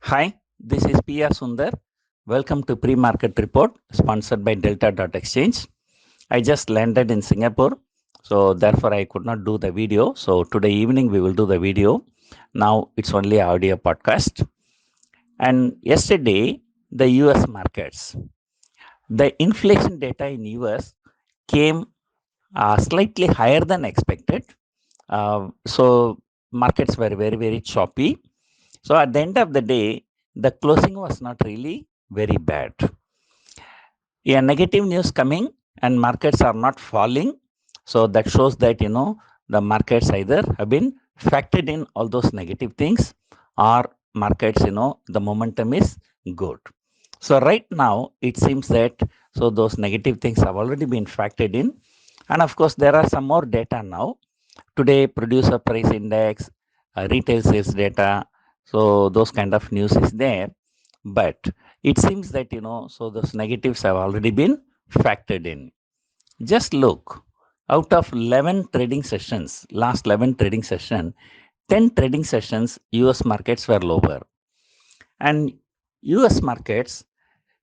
Hi, this is PR Sundar. Welcome to Pre-Market Report sponsored by Delta.exchange. I just landed in Singapore, so therefore I could not do the video. So today evening we will do the video. Now it's only audio podcast. And yesterday, the US markets, the inflation data in US came slightly higher than expected. So markets were very choppy. So at the end of the day, the closing was not really very bad. A negative news coming and markets are not falling. So that shows that, the markets either have been factored in all those negative things or markets, the momentum is good. So right now it seems that so those negative things have already been factored in. And of course, there are some more data now. Today, producer price index, retail sales data. So those kind of news is there. But it seems that, so those negatives have already been factored in. Just look, out of 11 trading sessions, last 11 trading session, 10 trading sessions, US markets were lower. And US markets,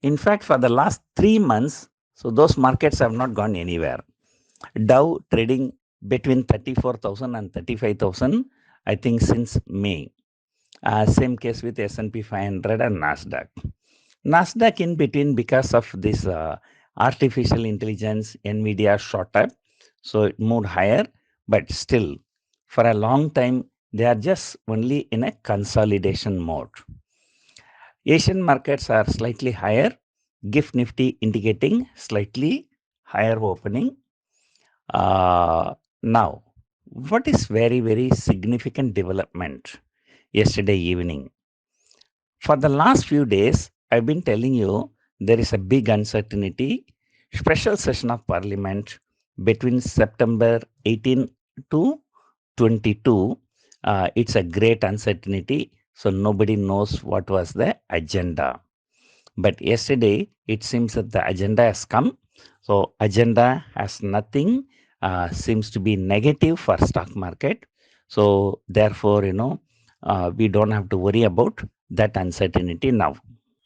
in fact, for the last 3 months, so those markets have not gone anywhere. Dow trading between 34,000 and 35,000, I think since May. Same case with S&P 500 and Nasdaq. Nasdaq in between because of this artificial intelligence, NVIDIA shot up, so it moved higher, but still for a long time they are just only in a consolidation mode. Asian markets are slightly higher, GIFT Nifty indicating slightly higher opening. Now, what is very significant development yesterday evening? For the last few days, I've been telling you there is a big uncertainty. Special session of parliament between September 18 to 22. It's a great uncertainty. So nobody knows what was the agenda. But yesterday, it seems that the agenda has come. So agenda has nothing, seems to be negative for stock market. So therefore, we don't have to worry about that uncertainty now.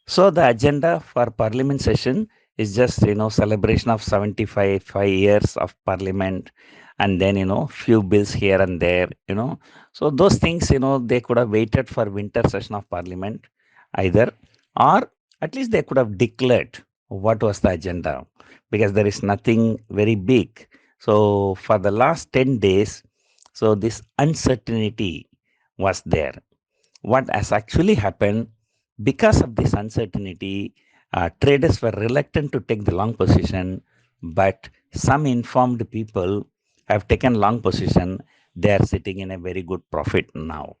So the agenda for parliament session is just, celebration of 75 years of parliament, and then, few bills here and there, So those things, they could have waited for winter session of parliament either, or at least they could have declared what was the agenda, because there is nothing very big. So for the last 10 days, so this uncertainty was there. What has actually happened, because of this uncertainty, traders were reluctant to take the long position, but some informed people have taken long position. They are sitting in a very good profit now.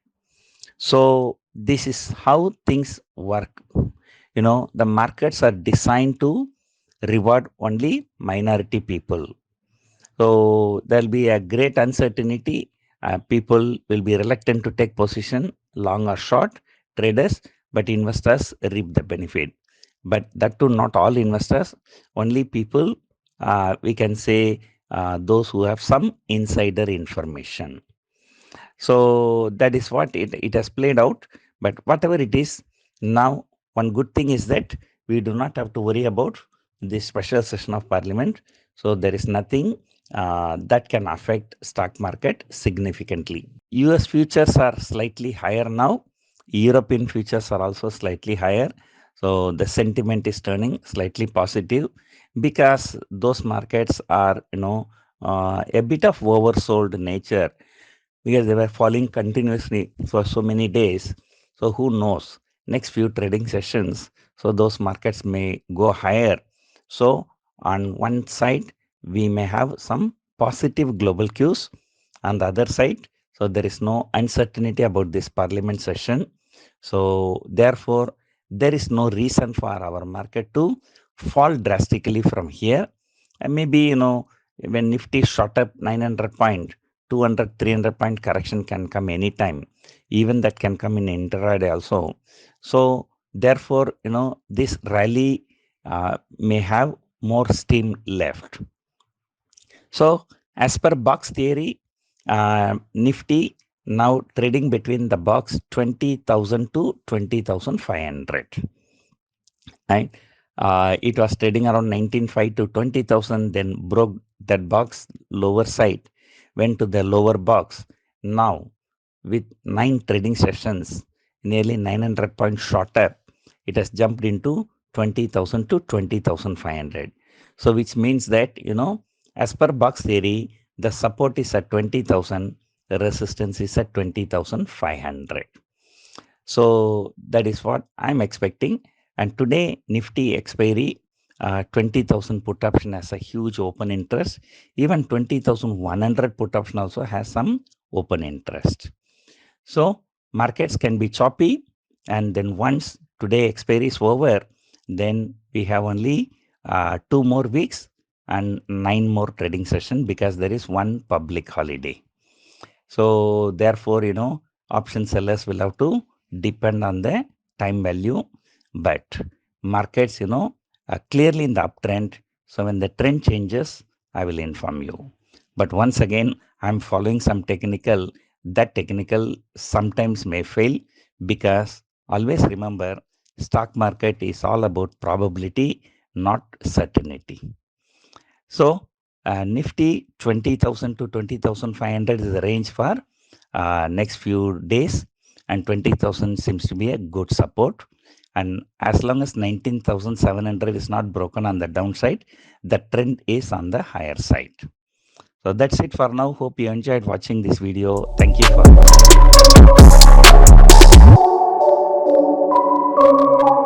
So this is how things work. The markets are designed to reward only minority people. So there'll be a great uncertainty. People will be reluctant to take position, long or short, traders, but investors reap the benefit. But that too, not all investors, only people, we can say those who have some insider information. So that is what it has played out. But whatever it is, now one good thing is that we do not have to worry about this special session of parliament. So there is nothing that can affect stock market significantly. US futures are slightly higher now. European futures are also slightly higher. So the sentiment is turning slightly positive because those markets are, a bit of oversold nature, because they were falling continuously for so many days. So who knows, next few trading sessions, so those markets may go higher. So on one side, we may have some positive global cues. On the other side, so there is no uncertainty about this parliament session. So therefore, there is no reason for our market to fall drastically from here. And maybe, when Nifty shot up 900 point, 200, 300 point correction can come anytime. Even that can come in intraday also. So therefore, this rally may have more steam left. So as per box theory, Nifty now trading between the box 20,000 to 20,500. Right? It was trading around 19,500 to 20,000, then broke that box lower side, went to the lower box. Now, with 9 trading sessions, nearly 900 points short up, it has jumped into 20,000 to 20,500. So, which means that, as per box theory, the support is at 20,000, the resistance is at 20,500. So that is what I'm expecting. And today, Nifty expiry, 20,000 put option has a huge open interest. Even 20,100 put option also has some open interest. So markets can be choppy. And then once today expiry is over, then we have only 2 more weeks and 9 more trading session because there is one public holiday. So therefore, option sellers will have to depend on the time value, but markets, are clearly in the uptrend. So when the trend changes, I will inform you. But once again, I'm following some technical. That technical sometimes may fail because always remember, stock market is all about probability, not certainty. So Nifty 20,000 to 20,500 is the range for next few days, and 20,000 seems to be a good support. And as long as 19,700 is not broken on the downside, the trend is on the higher side. So that's it for now. Hope you enjoyed watching this video. Thank you for watching.